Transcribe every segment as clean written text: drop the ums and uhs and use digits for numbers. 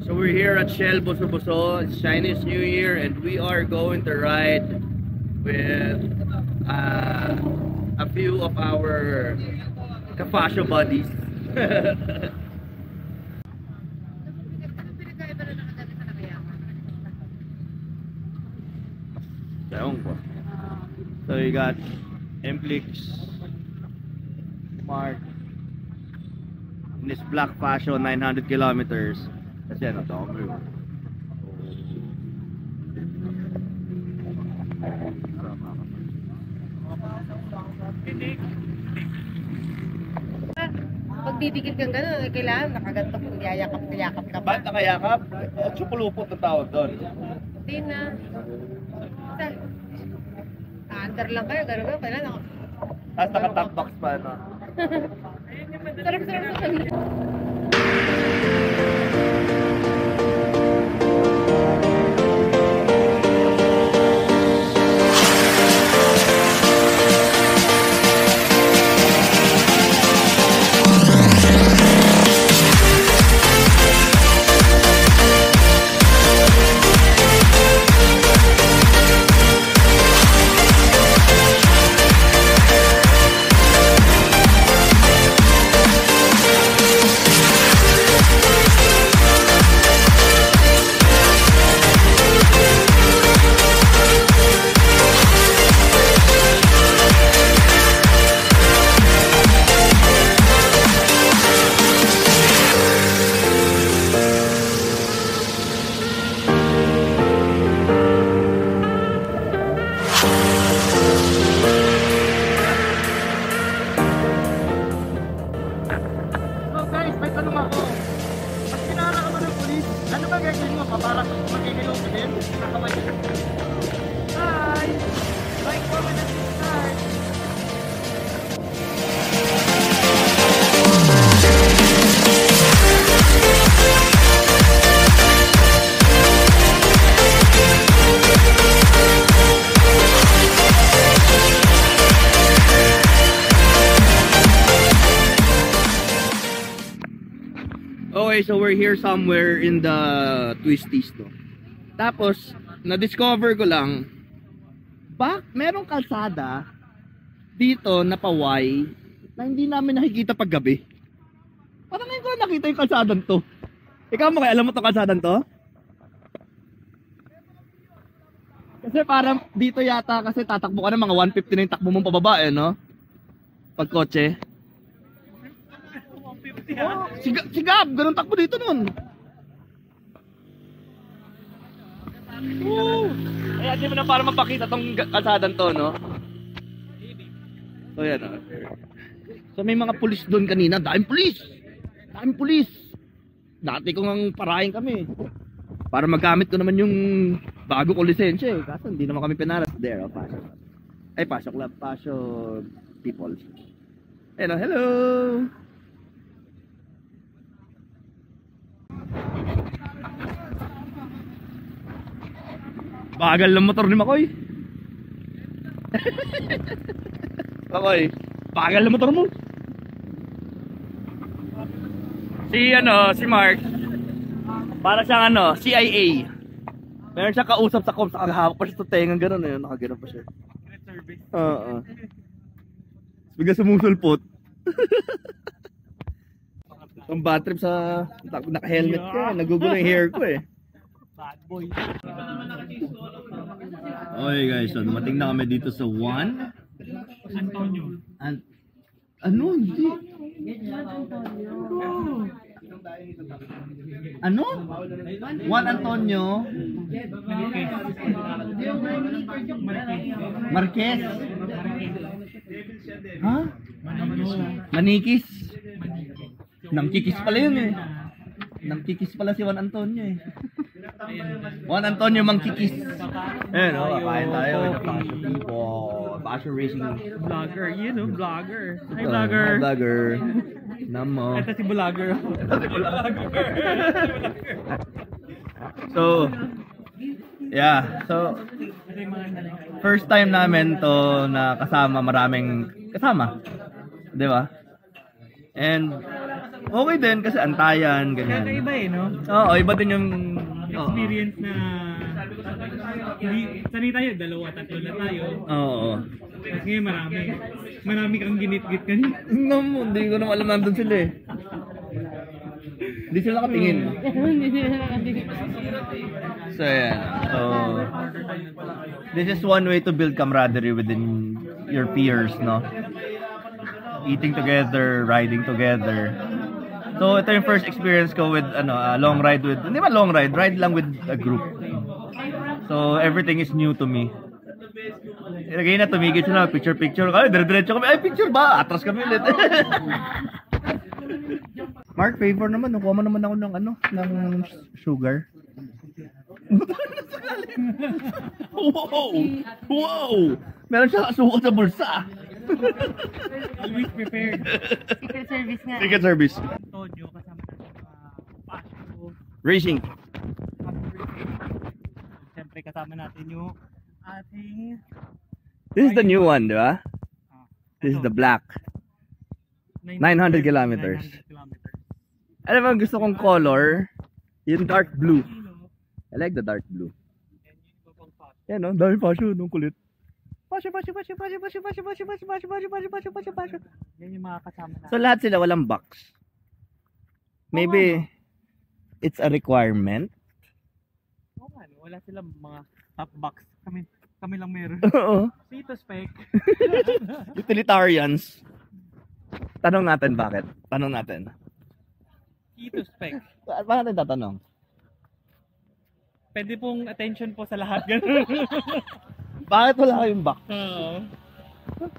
So we're here at Shell Boso Boso. It's Chinese New Year and we are going to ride with a few of our Kapasyo buddies. So you got Mplix, Mark, in this black Passion 900 kilometers. Kasi ano to? Pag didikit kang gano'n, kailangan nakaganto kung yayakap ka ba? Ba't nakayakap? Tsukulupot na tawag doon. Hindi na. Under lang kayo, gano'n ba? Kailangan Tapos naka-top box pa, no? Sarap-sarap sa kanila. Okay, so we're here somewhere in the Twisties, no? Tapos, na-discover ko lang, merong kalsada dito na paway na hindi namin nakikita pag gabi. Parang ngayon ko nakita yung kalsadan to. Ikaw mo kaya alam mo itong kalsadan to? Kasi parang dito yata kasi tatakbo ka ng mga 150 na yung takbo mong pababa, no? Pag kotse. Oh, si Gab, ganun takbo dito nun. Kaya di mo na para mapakita tong kalsadan to, no? So yan, so may mga pulis doon kanina. Daming pulis. Dati ko ngang parahin kami para magamit ko naman yung bago ko lisensya eh. Kaso hindi naman kami pinaras. There, Pasyo. Ay, Pasyo Club, Pasyo people. Hello. Bagal ng motor ni Makoy. Makoy, bagal ng motor mo. Si Mark, para siyang CIA. Meron siyang kausap sa comms, nakahawak pa siya sa tengang gano'n eh, nakagano'n pa siya. Oo. Bigla sumusulpot. Ang bad trip sa naka-helmet ka, nagugulo yung hair ko eh. Bad boy. Okay guys, so dumating na kami dito sa Juan Antonio. Hindi? Ano? Juan Antonio Marquez. Ha? Manikis. Nangkikis pala yun eh. Nangkikis pala si Juan Antonio eh. Juan Antonio Mangkikis. Kakain tayo. Passion people. Passion racing. Vlogger, vlogger. Hi, vlogger. Hi, vlogger. Namo. Ito si vlogger. So, yeah. So, first time namin to na maraming kasama. Di ba? And Okay din kasi antayan, ganyan. Kakaiba eh, no? Oo, iba din yung Experience na sanay tayo, 2, 3 na tayo. Oo. Tapos ngayon marami kang ginit-git kanina. Hindi ko naman alam nandun sila eh. Hindi sila nakatingin. So yeah. So this is one way to build camaraderie within your peers, no? Eating together, riding together. So ito yung first experience ko with long ride with, hindi ba long ride lang with a group. So everything is new to me. Lagay na tumigil sila, picture. Ay, dire-diretso kami. Ay, picture ba? Atras kami ulit. Mark, favor naman. Kuha mo naman ako ng sugar. Wow! Meron siya kasukat sa bulsa. Always prepared. Secret service nga. Secret service. Antonio, kasama natin Pasio. Racing. Siyempre kasama natin yung ating... This is the new one, di ba? This is the black. 900 kilometers. 900 kilometers. Alam mo, gusto kong color, yung dark blue. I like the dark blue. Yan no, dami passion, nung kulit. Passion. Yan yung mga kasama natin. So lahat sila walang box. Maybe it's a requirement. Oo nga, wala silang mga top box. Kami lang meron. Oo. Dito spec. Utilitarians. Tanong natin bakit? Dito spec. Paano natin tatanong? Pwede pong attention po sa lahat. Ganun. Bakit wala kayong box? Oo.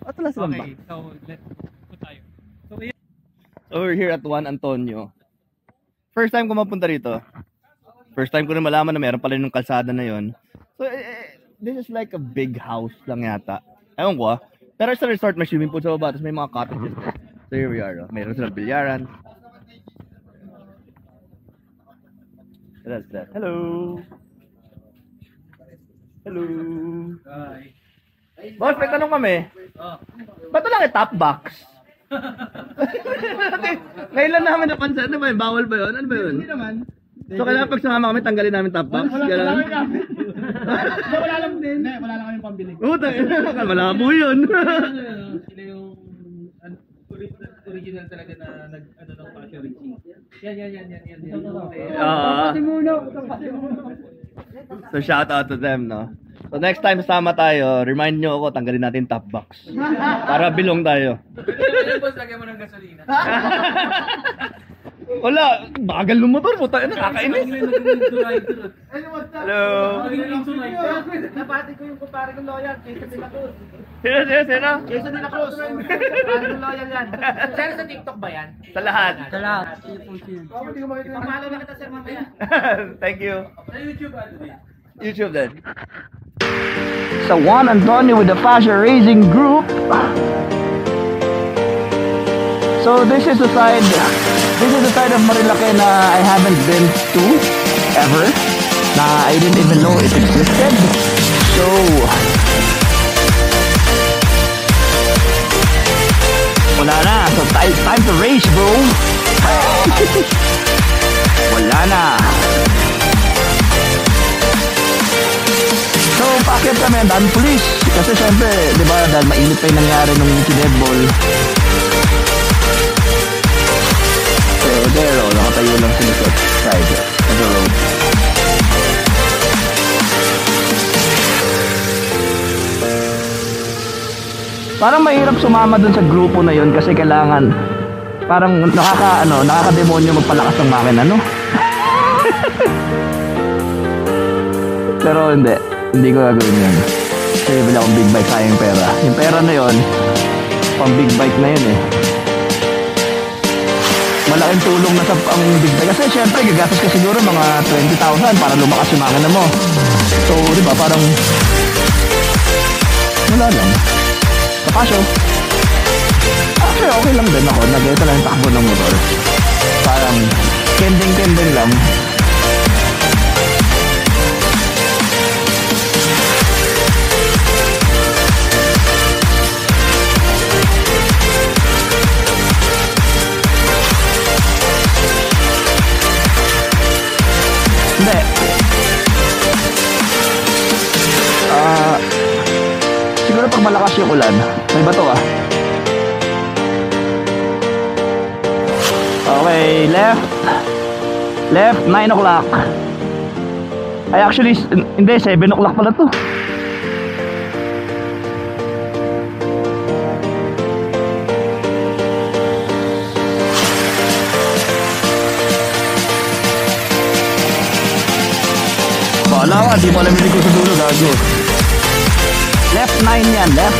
Bakit wala silang box? Okay, so let's go tayo. So we're here at Juan Antonio. First time ko mapunta rito. First time ko na malaman na meron pala yung kalsada na yon. So this is like a big house lang yata. Ewan ko ah. Pero sa resort may swimming pool sa baba, tapos may mga cottages. So here we are. Mayroon silang bilyaran. That's that. Hello. Hi. Boss, may tanong kami. Ba't lang top box? Ngayon lang namin napansin. Ano ba yun? Bawal ba yun? Ano ba yun? Hindi naman. So kailangan pag sumama kami, tanggalin namin top box? Wala lang din. Wala lang kami pambili. Malabo yun. Sila yung original talaga na ng Passion Racing. Yan. So shout out to them, no? So next time sama tayo, remind nyo ako, tanggalin natin top box. Para bilong tayo. Boss, lagyan mo ng gasolina. Wala, bagal ng motor, puta, nakakainis. Hello. Napati ko yung kumpare kong loyal, Jason De La Cruz. Sino? Jason De La Cruz. Kumpare kong loyal yan. Sir, sa TikTok ba yan? Sa lahat. Pamalo na kita, sir, mamaya. Thank you. Sa YouTube, YouTube din. Sa Juan Antonio with the Passion Racing Group. So this is the side of Marilake na I haven't been to ever. Na I didn't even know it existed. So wala na. So time to race, bro. Wala na. So packet kami, dami police. Kasi syempre, di ba, dahil mainit pa yung nangyari nung kineball. So there, nakatayo lang sila sa side of the road. Parang mahirap sumama dun sa grupo na yun kasi kailangan parang nakaka-demonyo magpalakas ng makina, no? Pero hindi ko gagawin yun. Kasi bibili akong big bike, sayang pera. Yung pera na yun, pang big bike na yun eh. Malaking tulong na sa ang big bike. Kasi syempre, gagastos ka siguro mga 20,000 para lumakas yung makina mo. So, di ba, parang wala lang. Kapasyo. Actually, okay lang din ako. Nag-ito lang yung takbo ng motor. Parang kending-kending lang. Hindi. Siguro pag malakas yung ulan. May bato ah. Okay, left. Left, 9 o'clock. Ay, actually, hindi, 7 o'clock pala to. Wala ka, di mo alam yung ko sa dulo, gago. Left 9 yan, left.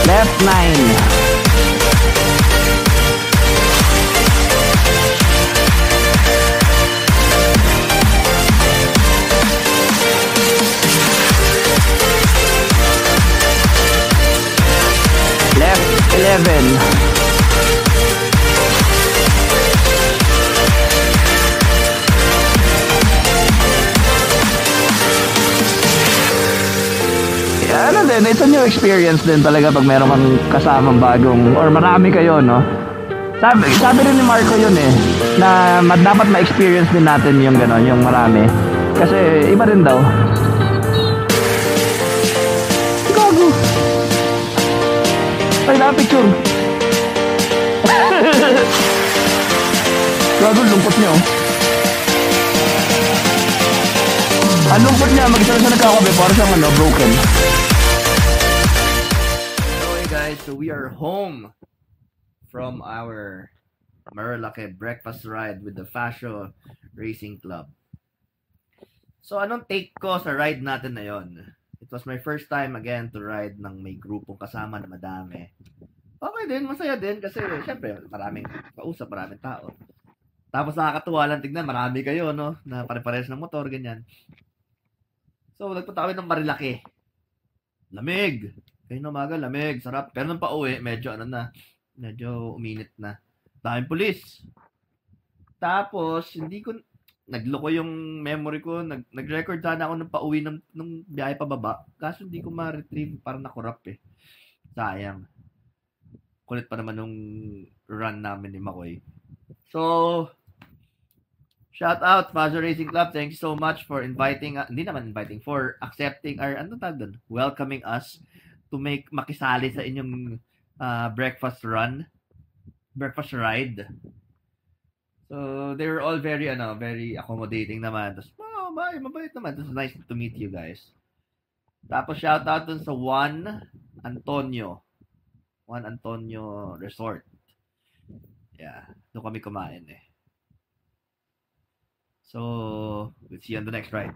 Left 9. Left 11. Ano din, it's a new experience din talaga pag meron kang kasamang bagong or marami kayo, no? Sabi rin ni Marco yun eh, na dapat ma-experience din natin yung gano'n, yung marami. Kasi iba rin daw. Gago. Ay, na-picture. Gago, lungkot niyo. Ang lungkot niya, mag-isa na nagkakabe, para siyang broken. Okay guys, so we are home from our Marilake breakfast ride with the Fascio Racing Club. So anong take ko sa ride natin na yon? It was my first time again to ride ng may grupong kasama na madami. Okay din, masaya din kasi syempre maraming kausap, maraming tao. Tapos nakakatuwa lang tignan, marami kayo, no? Na pare-pares ng motor, ganyan. So, nagpunta kami ng Marilake. Lamig. Kayo na umaga, lamig. Sarap. Pero nung pauwi, medyo medyo uminit na. Daming pulis. Tapos, nagloko yung memory ko. Nag-record sana ako nung pauwi nung biyahe pababa. Kaso hindi ko ma-retrieve. Parang nakurap eh. Sayang. Kulit pa naman nung run namin ni Makoy. So, shout out Fascio Racing Club. Thank you so much for for accepting our welcoming us to makisali sa inyong breakfast ride. So they were all very accommodating naman. Tapos mabait naman. It was nice to meet you guys. Tapos shout out dun sa Juan Antonio Resort. Yeah, doon kami kumain eh. So, we'll see you on the next ride.